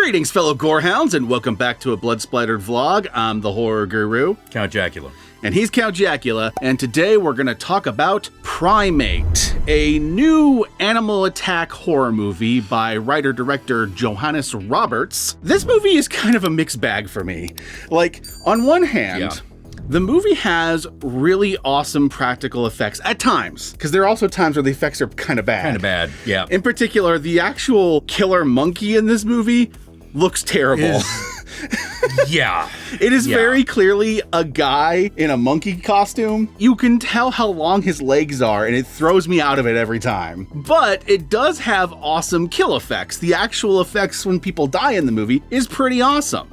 Greetings, fellow Gorehounds, and welcome back to a Blood Splattered vlog. I'm the Horror Guru, Count Jackula. And he's Count Jackula, and today we're going to talk about Primate, a new animal attack horror movie by writer-director Johannes Roberts. This movie is kind of a mixed bag for me. Like, on one hand, the movie has really awesome practical effects at times, because there are also times where the effects are kind of bad. Kind of bad, yeah. In particular, the actual killer monkey in this movie looks terrible. Yeah. It is very clearly a guy in a monkey costume. You can tell how long his legs are, and it throws me out of it every time. But it does have awesome kill effects. The actual effects when people die in the movie is pretty awesome.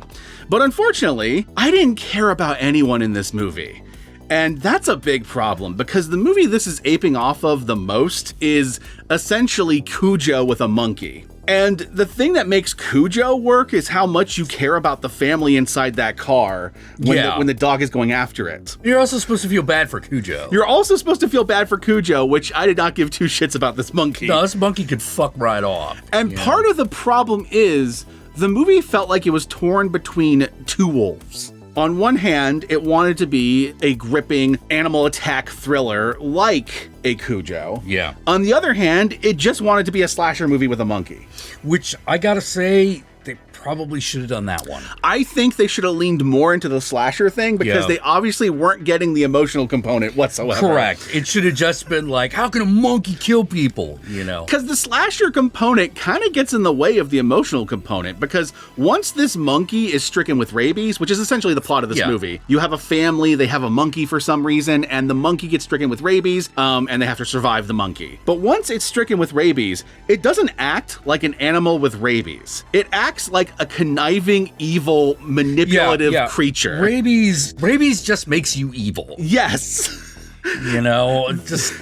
But unfortunately, I didn't care about anyone in this movie. And that's a big problem, because the movie this is aping off of the most is essentially Cujo with a monkey. And the thing that makes Cujo work is how much you care about the family inside that car when the dog is going after it. You're also supposed to feel bad for Cujo. You're also supposed to feel bad for Cujo, which I did not give two shits about this monkey. No, this monkey could fuck right off. And part of the problem is the movie felt like it was torn between two wolves. On one hand, it wanted to be a gripping animal attack thriller like a Cujo. Yeah. On the other hand, it just wanted to be a slasher movie with a monkey. Which, I gotta say, they probably should have done that one. I think they should have leaned more into the slasher thing because they obviously weren't getting the emotional component whatsoever. Correct. It should have just been like, how can a monkey kill people, you know? Because the slasher component kind of gets in the way of the emotional component, because once this monkey is stricken with rabies, which is essentially the plot of this movie, you have a family, they have a monkey for some reason, and the monkey gets stricken with rabies, and they have to survive the monkey. But once it's stricken with rabies, it doesn't act like an animal with rabies. It acts like a conniving, evil, manipulative creature. Rabies just makes you evil. Yes. You know, just...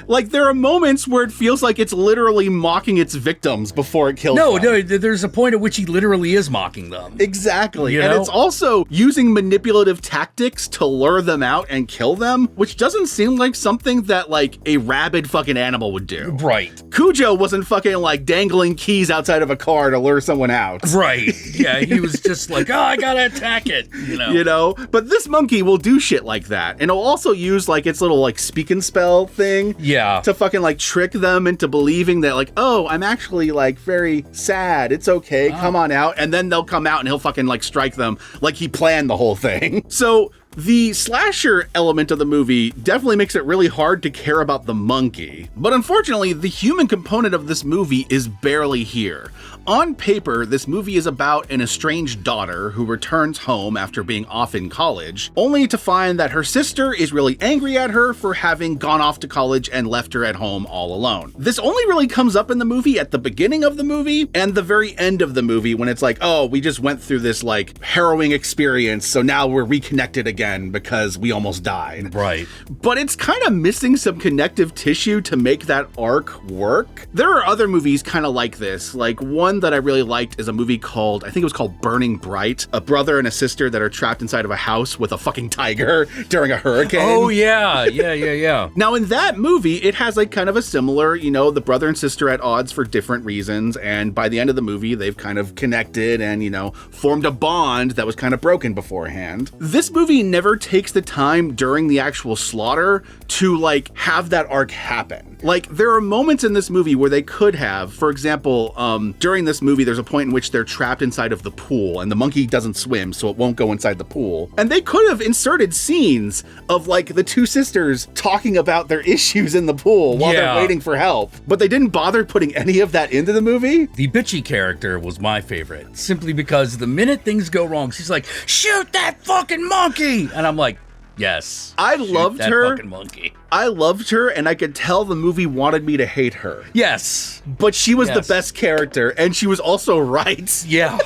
Like, there are moments where it feels like it's literally mocking its victims before it kills them. No, there's a point at which he literally is mocking them. Exactly. You and know? It's also using manipulative tactics to lure them out and kill them, which doesn't seem like something that, like, a rabid fucking animal would do. Right. Cujo wasn't fucking, like, dangling keys outside of a car to lure someone out. Right. Yeah, he was just like, oh, I gotta attack it, you know? You know? But this monkey will do shit like that. And it'll also use, like, its little, like, speak and spell thing. Yeah. To fucking, like, trick them into believing that, like, oh, I'm actually, like, very sad. It's okay. Come on out. And then they'll come out and he'll fucking, like, strike them like he planned the whole thing. So the slasher element of the movie definitely makes it really hard to care about the monkey. But unfortunately, the human component of this movie is barely here. On paper, this movie is about an estranged daughter who returns home after being off in college, only to find that her sister is really angry at her for having gone off to college and left her at home all alone. This only really comes up in the movie at the beginning of the movie and the very end of the movie when it's like, oh, we just went through this, like, harrowing experience, so now we're reconnected again because we almost died. Right. But it's kind of missing some connective tissue to make that arc work. There are other movies kind of like this. Like, one that I really liked is a movie called, I think it was called Burning Bright. A brother and a sister that are trapped inside of a house with a fucking tiger during a hurricane. Oh, yeah. Yeah. Now, in that movie, it has like kind of a similar, you know, the brother and sister at odds for different reasons. And by the end of the movie, they've kind of connected and, you know, formed a bond that was kind of broken beforehand. This movie never takes the time during the actual slaughter to, like, have that arc happen. Like, there are moments in this movie where they could have, for example, during this movie, there's a point in which they're trapped inside of the pool and the monkey doesn't swim, so it won't go inside the pool. And they could have inserted scenes of, like, the two sisters talking about their issues in the pool while they're waiting for help. But they didn't bother putting any of that into the movie. The bitchy character was my favorite, simply because the minute things go wrong, she's like, shoot that fucking monkey! And I'm like, yes. I loved her. Fucking monkey. I loved her, and I could tell the movie wanted me to hate her. Yes. But she was the best character, and she was also right. Yeah.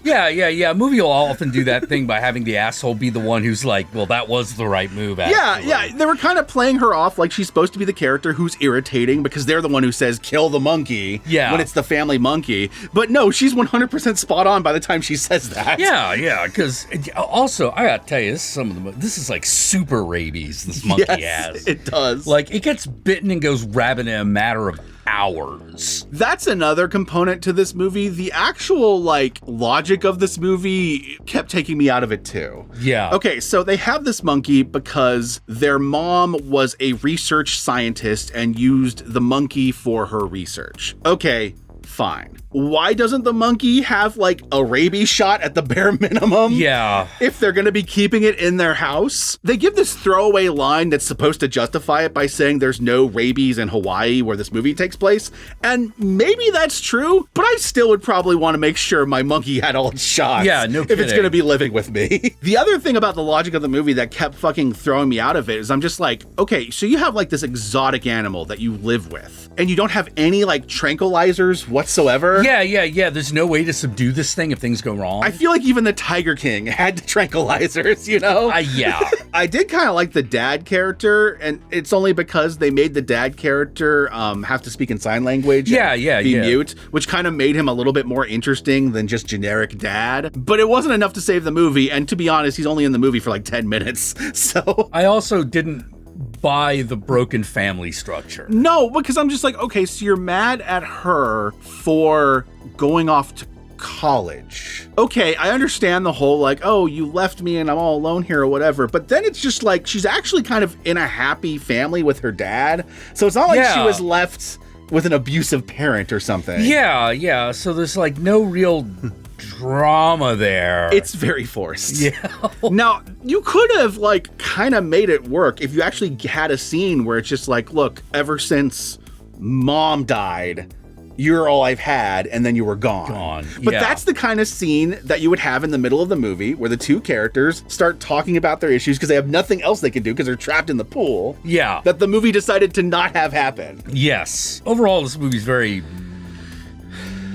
Yeah. A movie will often do that thing by having the asshole be the one who's like, well, that was the right move, actually. Yeah. They were kind of playing her off like she's supposed to be the character who's irritating because they're the one who says, kill the monkey, when it's the family monkey. But no, she's 100% spot on by the time she says that. Yeah, because also, I gotta tell you, this is like super rabies this monkey has. It does. Like, it gets bitten and goes rabid in a matter of hours. That's another component to this movie. The actual, like, logic of this movie kept taking me out of it too. Yeah. Okay, so they have this monkey because their mom was a research scientist and used the monkey for her research. Okay, fine. Why doesn't the monkey have, like, a rabies shot at the bare minimum? Yeah. If they're going to be keeping it in their house? They give this throwaway line that's supposed to justify it by saying there's no rabies in Hawaii where this movie takes place. And maybe that's true, but I still would probably want to make sure my monkey had all its shots. Yeah, no kidding. If it's going to be living with me. The other thing about the logic of the movie that kept fucking throwing me out of it is I'm just like, okay, so you have, like, this exotic animal that you live with, and you don't have any, like, tranquilizers whatsoever. Yeah. There's no way to subdue this thing if things go wrong. I feel like even the Tiger King had tranquilizers, you know? Yeah. I did kind of like the dad character, and it's only because they made the dad character have to speak in sign language. Be mute, which kind of made him a little bit more interesting than just generic dad. But it wasn't enough to save the movie, and to be honest, he's only in the movie for like 10 minutes. So I also didn't buy the broken family structure. No, because I'm just like, okay, so you're mad at her for going off to college. Okay, I understand the whole, like, oh, you left me and I'm all alone here or whatever, but then it's just like she's actually kind of in a happy family with her dad. So it's not like she was left with an abusive parent or something. Yeah. So there's like no real drama there. It's very forced. Yeah. Now, you could have, like, kind of made it work if you actually had a scene where it's just like, look, ever since mom died, you're all I've had, and then you were gone. But that's the kind of scene that you would have in the middle of the movie where the two characters start talking about their issues because they have nothing else they can do because they're trapped in the pool. Yeah. That the movie decided to not have happen. Yes. Overall, this movie's very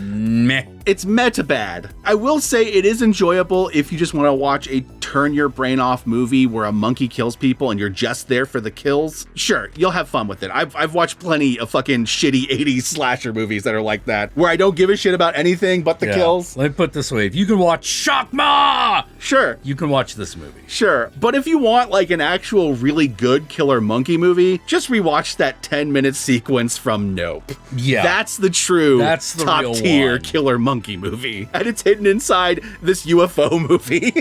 meh. It's meta bad. I will say it is enjoyable if you just want to watch a turn your brain off movie where a monkey kills people and you're just there for the kills. Sure, you'll have fun with it. I've watched plenty of fucking shitty 80s slasher movies that are like that, where I don't give a shit about anything but the kills. Let me put it this way. If you can watch Shockma, sure, you can watch this movie. Sure, but if you want like an actual really good killer monkey movie, just rewatch that 10-minute sequence from Nope. Yeah. That's the top tier killer monkey movie, and it's hidden inside this UFO movie.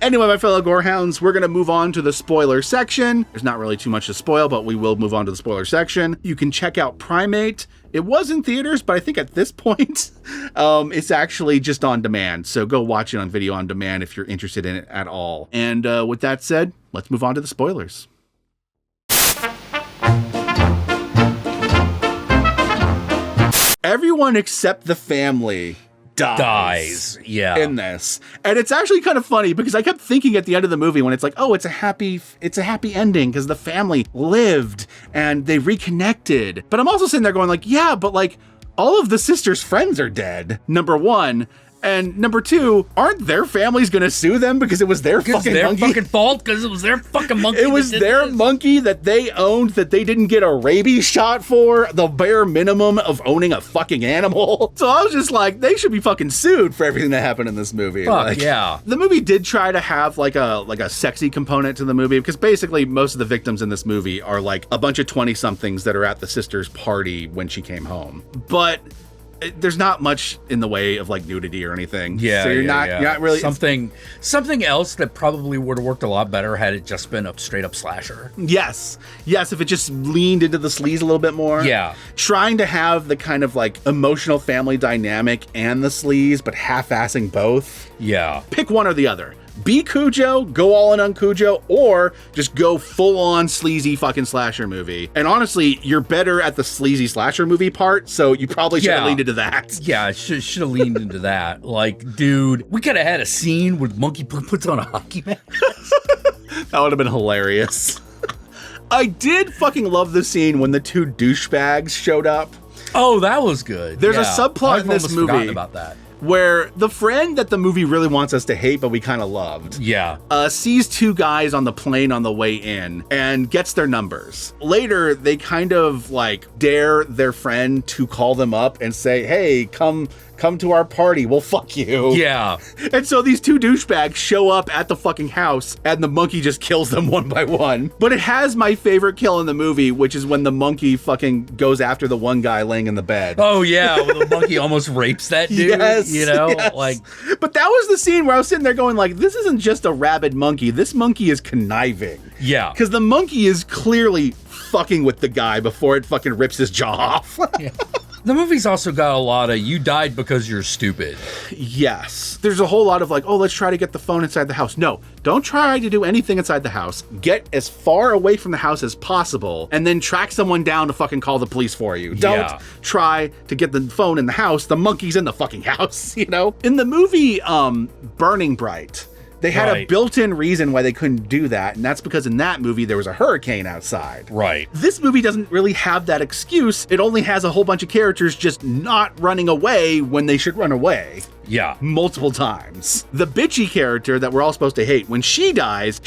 Anyway, my fellow gorehounds, we're going to move on to the spoiler section. There's not really too much to spoil, but we will move on to the spoiler section. You can check out Primate. It was in theaters, but I think at this point, it's actually just on demand. So go watch it on video on demand if you're interested in it at all. And with that said, let's move on to the spoilers. Everyone except the family dies in this. And it's actually kind of funny because I kept thinking at the end of the movie when it's like, oh, it's a happy ending because the family lived and they reconnected. But I'm also sitting there going like, yeah, but like all of the sisters' friends are dead, number one. And number two, aren't their families going to sue them because it was their fucking monkey? Fucking fault because it was their fucking monkey. It was their monkey that they owned that they didn't get a rabies shot for, the bare minimum of owning a fucking animal. So I was just like, they should be fucking sued for everything that happened in this movie. Fuck, yeah. The movie did try to have like a sexy component to the movie because basically most of the victims in this movie are like a bunch of 20-somethings that are at the sister's party when she came home. But there's not much in the way of like nudity or anything. Yeah. So you're not really something else that probably would have worked a lot better had it just been a straight up slasher. Yes. If it just leaned into the sleaze a little bit more. Yeah. Trying to have the kind of like emotional family dynamic and the sleaze, but half-assing both. Yeah. Pick one or the other. Be Cujo, go all in on Cujo, or just go full-on sleazy fucking slasher movie. And honestly, you're better at the sleazy slasher movie part, so you probably should have leaned into that. Yeah, should have leaned into that. Like, dude, we could have had a scene where Monkey puts on a hockey mask. That would have been hilarious. I did fucking love the scene when the two douchebags showed up. Oh, that was good. There's a subplot in this movie. Forgotten about that. Where the friend that the movie really wants us to hate, but we kind of loved, sees two guys on the plane on the way in and gets their numbers. Later, they kind of like dare their friend to call them up and say, hey, come come to our party, we'll fuck you. Yeah. And so these two douchebags show up at the fucking house, and the monkey just kills them one by one. But it has my favorite kill in the movie, which is when the monkey fucking goes after the one guy laying in the bed. Oh, yeah. When the monkey almost rapes that dude. Yes, you know? yes. Like, but that was the scene where I was sitting there going like, this isn't just a rabid monkey. This monkey is conniving. yeah. Because the monkey is clearly fucking with the guy before it fucking rips his jaw off. Yeah. The movie's also got a lot of you died because you're stupid. Yes. There's a whole lot of like, oh, let's try to get the phone inside the house. No, don't try to do anything inside the house. Get as far away from the house as possible and then track someone down to fucking call the police for you. Don't try to get the phone in the house. The monkey's in the fucking house, you know? In the movie Burning Bright, they had a built-in reason why they couldn't do that, and that's because in that movie there was a hurricane outside. Right. This movie doesn't really have that excuse. It only has a whole bunch of characters just not running away when they should run away. Yeah. Multiple times. The bitchy character that we're all supposed to hate, when she dies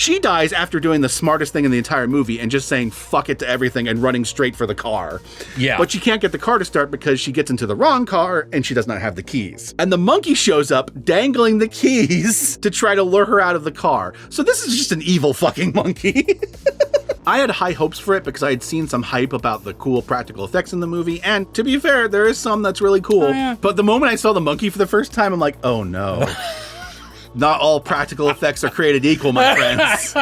after doing the smartest thing in the entire movie and just saying fuck it to everything and running straight for the car. Yeah. But she can't get the car to start because she gets into the wrong car and she does not have the keys. And the monkey shows up dangling the keys to try to lure her out of the car. So this is just an evil fucking monkey. I had high hopes for it because I had seen some hype about the cool practical effects in the movie, and to be fair, there is some that's really cool. Oh, yeah. But the moment I saw the monkey for the first time, I'm like, oh no. Not all practical effects are created equal, my friends.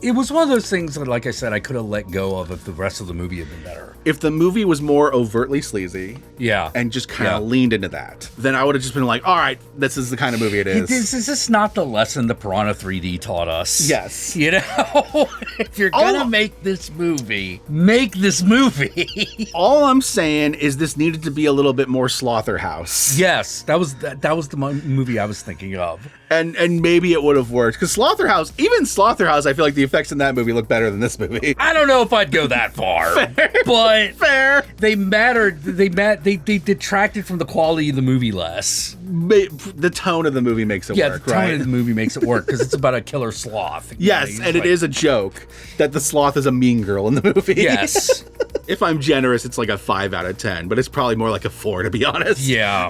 It was one of those things that, like I said, I could have let go of if the rest of the movie had been better. If the movie was more overtly sleazy, yeah, and just kind of leaned into that, then I would have just been like, all right, this is the kind of movie it is. Is this not the lesson the Piranha 3D taught us? Yes. You know, if you're gonna make this movie, make this movie. All I'm saying is this needed to be a little bit more Slaughterhouse. Yes, that was the movie I was thinking of. And maybe it would have worked, because even Slaughterhouse, I feel like the effects in that movie look better than this movie. I don't know if I'd go that far, but they mattered. They detracted from the quality of the movie less. The tone of the movie makes it work, right? Yeah, the tone of the movie makes it work because it's about a killer sloth. Yes, and it is a joke that the sloth is a mean girl in the movie. Yes. If I'm generous, it's like a 5 out of 10, but it's probably more like a 4, to be honest. Yeah.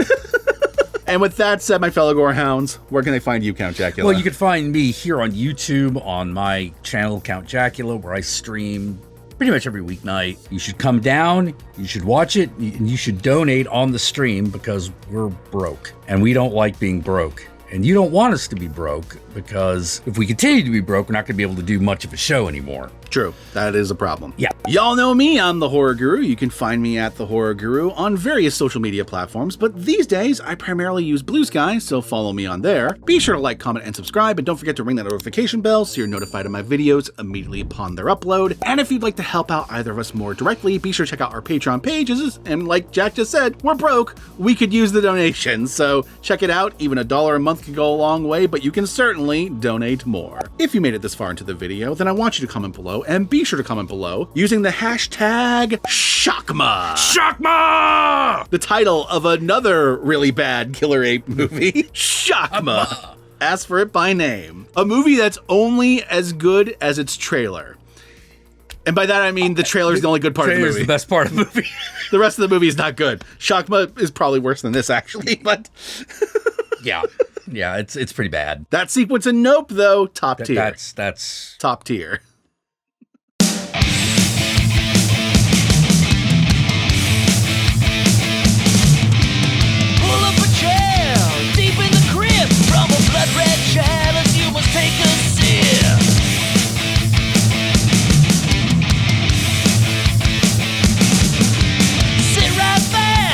And with that said, my fellow Gorehounds, where can they find you, Count Jackula? Well, you can find me here on YouTube on my channel, Count Jackula, where I stream pretty much every weeknight. You should come down, you should watch it, and you should donate on the stream because we're broke. And we don't like being broke. And you don't want us to be broke because if we continue to be broke, we're not going to be able to do much of a show anymore. True. That is a problem. Yeah. Y'all know me. I'm the Horror Guru. You can find me at the Horror Guru on various social media platforms, but these days I primarily use Blue Sky, so follow me on there. Be sure to like, comment, and subscribe, and don't forget to ring that notification bell so you're notified of my videos immediately upon their upload. And if you'd like to help out either of us more directly, be sure to check out our Patreon pages. And like Jack just said, we're broke. We could use the donations, so check it out. Even $1 a month can go a long way, but you can certainly donate more. If you made it this far into the video, then I want you to comment below, and be sure to comment below using the hashtag Shockma. Shockma! The title of another really bad killer ape movie, Shockma. Ask for it by name. A movie that's only as good as its trailer. And by that I mean the trailer's the only good part of the movie. The best part of the movie. The rest of the movie is not good. Shockma is probably worse than this, actually, but... Yeah, it's pretty bad. That sequence in Nope, though, top tier. That's top tier.